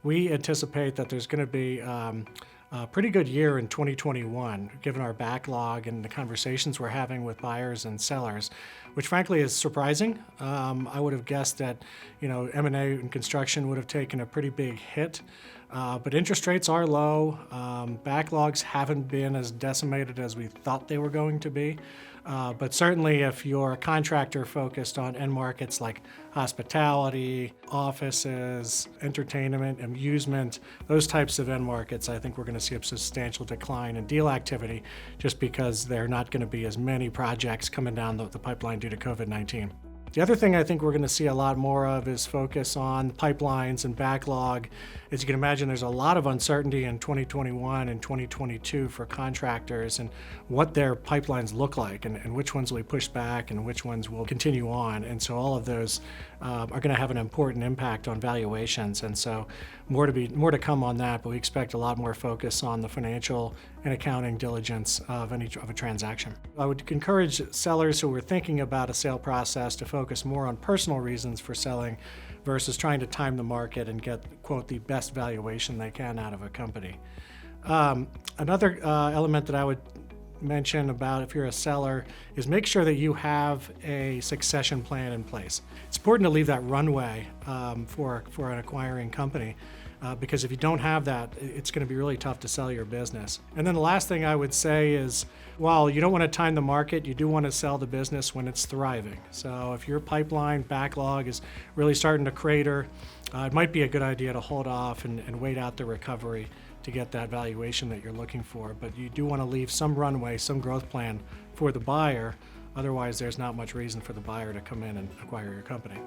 we anticipate that there's going to be a pretty good year in 2021, given our backlog and the conversations we're having with buyers and sellers, which frankly is surprising. I would have guessed that, M&A and construction would have taken a pretty big hit, but interest rates are low. Backlogs haven't been as decimated as we thought they were going to be. But certainly if you're a contractor focused on end markets like hospitality, offices, entertainment, amusement, those types of end markets, I think we're going to see a substantial decline in deal activity just because there are not going to be as many projects coming down the pipeline due to COVID-19. The other thing I think we're going to see a lot more of is focus on pipelines and backlog. As you can imagine, there's a lot of uncertainty in 2021 and 2022 for contractors and what their pipelines look like and which ones will be pushed back and which ones will continue on. And so all of those are going to have an important impact on valuations. And so more to come on that, but we expect a lot more focus on the financial and accounting diligence of a transaction. I would encourage sellers who are thinking about a sale process to focus more on personal reasons for selling versus trying to time the market and get, quote, the best valuation they can out of a company. Another element that I would mention about if you're a seller is make sure that you have a succession plan in place. It's important to leave that runway for an acquiring company. Because if you don't have that, it's going to be really tough to sell your business. And then the last thing I would say is, while you don't want to time the market, you do want to sell the business when it's thriving. So if your pipeline backlog is really starting to crater, it might be a good idea to hold off and wait out the recovery to get that valuation that you're looking for. But you do want to leave some runway, some growth plan for the buyer. Otherwise, there's not much reason for the buyer to come in and acquire your company.